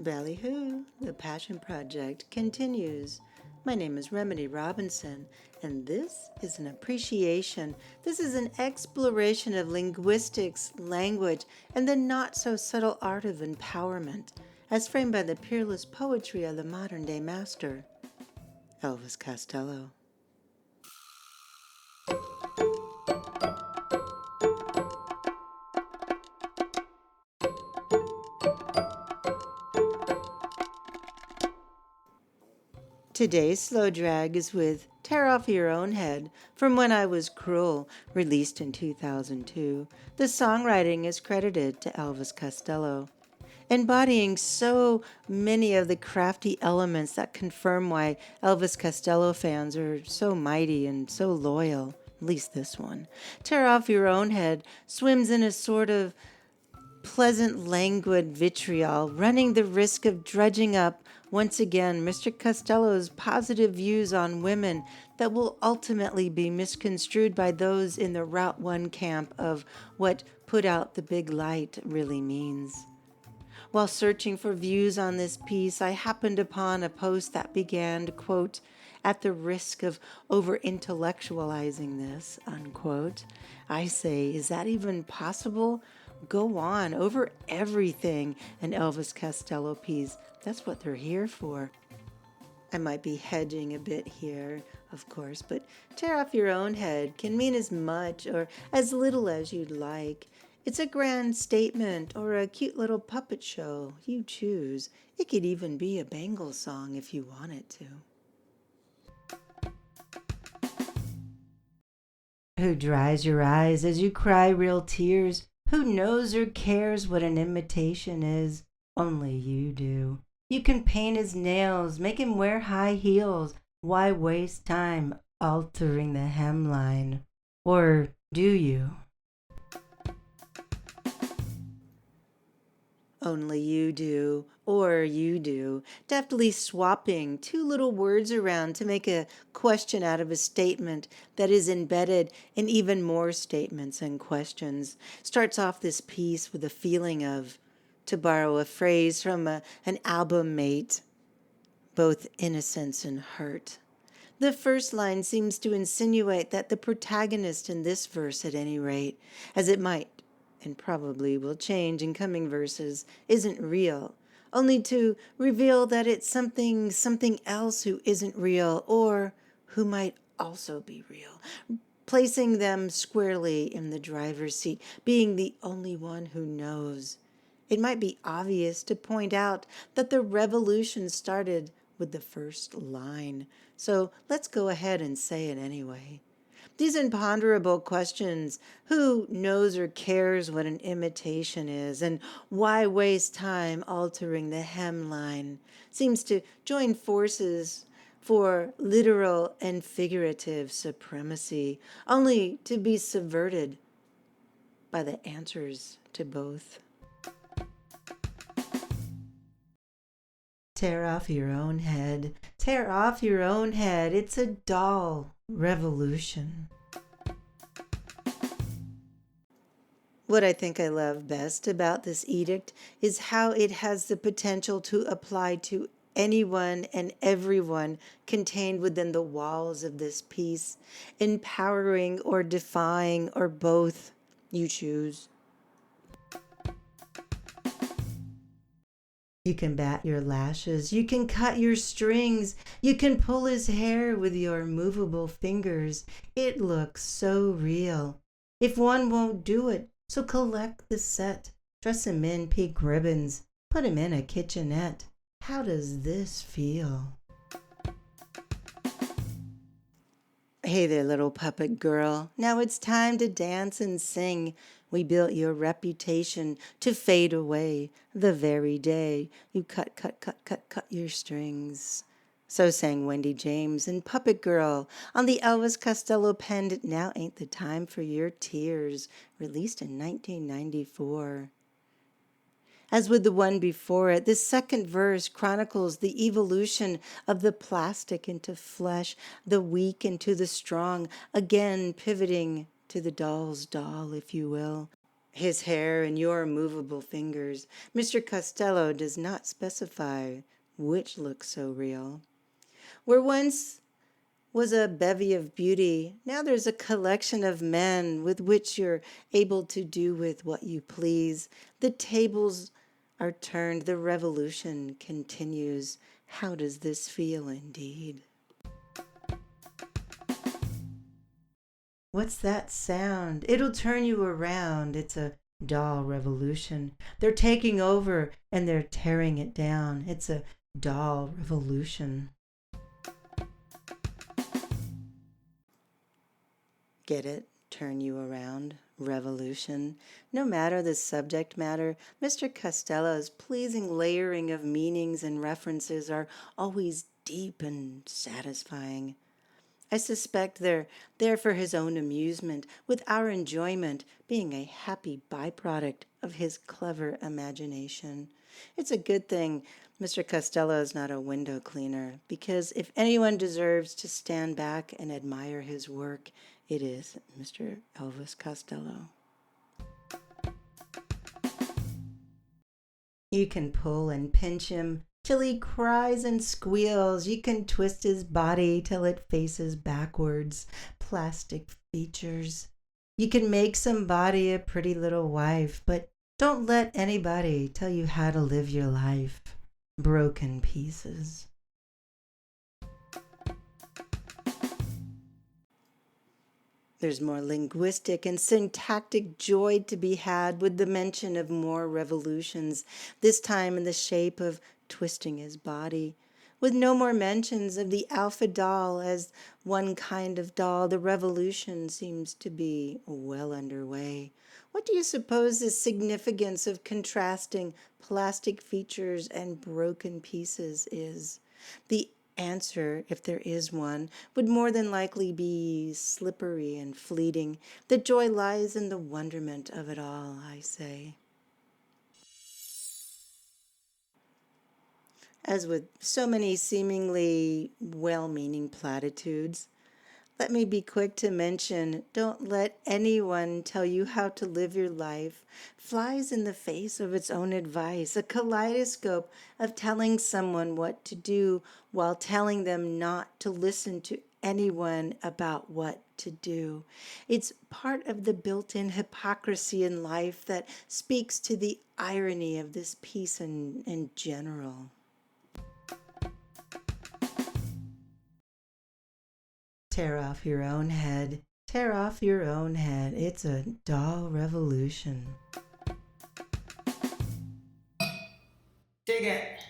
Ballyhoo, the Passion Project continues. My name is Remedy Robinson, and this is an appreciation. This is an exploration of linguistics, language, and the not so subtle art of empowerment, as framed by the peerless poetry of the modern day master, Elvis Costello. Today's slow drag is with Tear Off Your Own Head from When I Was Cruel, released in 2002. The songwriting is credited to Elvis Costello, embodying so many of the crafty elements that confirm why Elvis Costello fans are so mighty and so loyal, at least this one. Tear Off Your Own Head swims in a sort of pleasant, languid vitriol, running the risk of dredging up, once again, Mr. Costello's positive views on women that will ultimately be misconstrued by those in the Route 1 camp of what put out the big light really means. While searching for views on this piece, I happened upon a post that began, quote, "At the risk of over-intellectualizing this," unquote. I say, is that even possible? Go on, over everything, an Elvis Costello piece. That's what they're here for. I might be hedging a bit here, of course, but tear off your own head can mean as much or as little as you'd like. It's a grand statement or a cute little puppet show. You choose. It could even be a Bengal song if you want it to. Who dries your eyes as you cry real tears? Who knows or cares what an imitation is? Only you do. You can paint his nails, make him wear high heels. Why waste time altering the hemline? Or do you? Only you do, or you do, deftly swapping two little words around to make a question out of a statement that is embedded in even more statements and questions. Starts off this piece with a feeling of, to borrow a phrase from an album mate, both innocence and hurt. The first line seems to insinuate that the protagonist in this verse, at any rate, as it might and probably will change in coming verses, isn't real, only to reveal that it's something else who isn't real or who might also be real, placing them squarely in the driver's seat, being the only one who knows. It might be obvious to point out that the revolution started with the first line, so let's go ahead and say it anyway. These imponderable questions, who knows or cares what an imitation is, and why waste time altering the hemline, seems to join forces for literal and figurative supremacy, only to be subverted by the answers to both. Tear off your own head. Tear off your own head. It's a dull revolution. What I think I love best about this edict is how it has the potential to apply to anyone and everyone contained within the walls of this piece, empowering or defying or both. You choose. You can bat your lashes, you can cut your strings, you can pull his hair with your movable fingers. It looks so real. If one won't do it, so collect the set, dress him in pink ribbons, put him in a kitchenette. How does this feel? Hey there, little puppet girl. Now it's time to dance and sing. We built your reputation to fade away the very day you cut your strings. So sang Wendy James in Puppet Girl on the Elvis Costello penned Now Ain't the Time for Your Tears, released in 1994. As with the one before it, this second verse chronicles the evolution of the plastic into flesh, the weak into the strong, again pivoting to the doll's doll, if you will. his hair and your movable fingers. Mr. Costello does not specify which looks so real. Where once was a bevy of beauty, now there's a collection of men with which you're able to do with what you please. The tables are turned, the revolution continues. How does this feel indeed? What's that sound? It'll turn you around. It's a doll revolution. They're taking over and they're tearing it down. It's a doll revolution. Get it? Turn you around. Revolution. No matter the subject matter, Mr. Costello's pleasing layering of meanings and references are always deep and satisfying. I suspect they're there for his own amusement, with our enjoyment being a happy byproduct of his clever imagination. It's a good thing Mr. Costello is not a window cleaner, because if anyone deserves to stand back and admire his work, it is Mr. Elvis Costello. You can pull and pinch him till he cries and squeals. You can twist his body till it faces backwards. Plastic features. You can make somebody a pretty little wife, but don't let anybody tell you how to live your life. Broken pieces. There's more linguistic and syntactic joy to be had with the mention of more revolutions, this time in the shape of twisting his body. With no more mentions of the alpha doll as one kind of doll, the revolution seems to be well underway. What do you suppose the significance of contrasting plastic features and broken pieces is? The answer, if there is one, would more than likely be slippery and fleeting. The joy lies in the wonderment of it all, I say. As with so many seemingly well-meaning platitudes, let me be quick to mention, don't let anyone tell you how to live your life. Flies in the face of its own advice, a kaleidoscope of telling someone what to do while telling them not to listen to anyone about what to do. It's part of the built-in hypocrisy in life that speaks to the irony of this piece in general. Tear off your own head. Tear off your own head. It's a doll revolution. Dig it.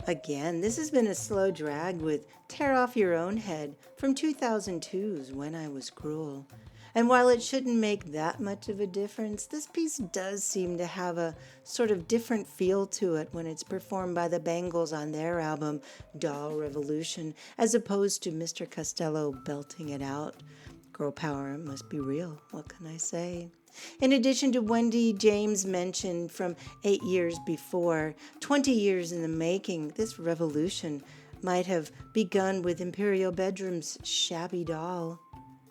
Again, this has been a slow drag with Tear Off Your Own Head from 2002's When I Was Cruel. And while it shouldn't make that much of a difference, this piece does seem to have a sort of different feel to it when it's performed by the Bangles on their album Doll Revolution, as opposed to Mr. Costello belting it out. Girl power must be real, what can I say? In addition to Wendy James mentioned from 8 years before, 20 years in the making, this revolution might have begun with Imperial Bedroom's Shabby Doll.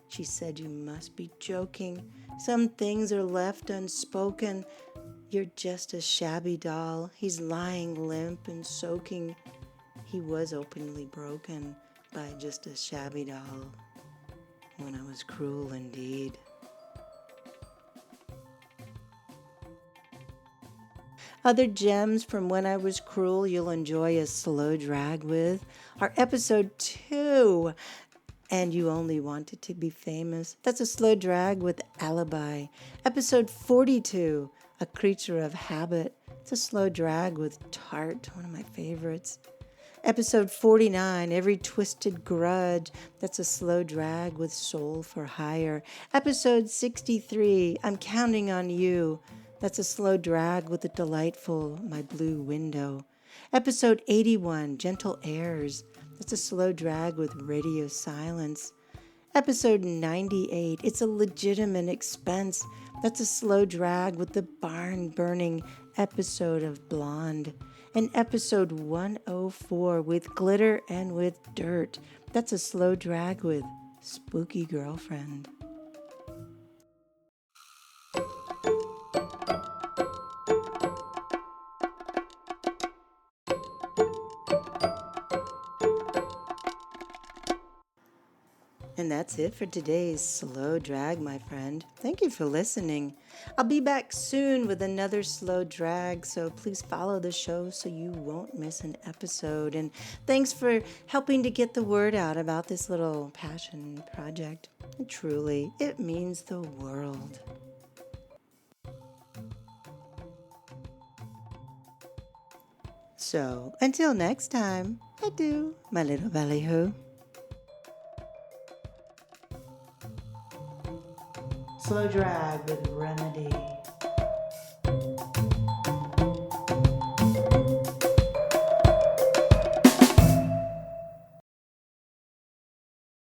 She said, you must be joking. Some things are left unspoken. You're just a shabby doll. He's lying limp and soaking. He was openly broken by just a shabby doll. When I was cruel indeed. Other gems from When I Was Cruel you'll enjoy a slow drag with are episode 2. And You Only Wanted to Be Famous. That's a slow drag with Alibi. Episode 42, A Creature of Habit. It's a slow drag with Tart, one of my favorites. Episode 49, Every Twisted Grudge. That's a slow drag with Soul for Hire. Episode 63, I'm Counting on You. That's a slow drag with the delightful My Blue Window. Episode 81, Gentle Airs. That's a slow drag with Radio Silence. Episode 98, It's a Legitimate Expense. That's a slow drag with the barn-burning episode of Blonde. And episode 104 with Glitter and with Dirt. That's a slow drag with spooky girlfriend. And that's it for today's slow drag, my friend. Thank you for listening. I'll be back soon with another slow drag, so please follow the show so you won't miss an episode. And thanks for helping to get the word out about this little passion project. Truly, it means the world. So, until next time, adieu, my little ballyhoo. Slow drag with remedy.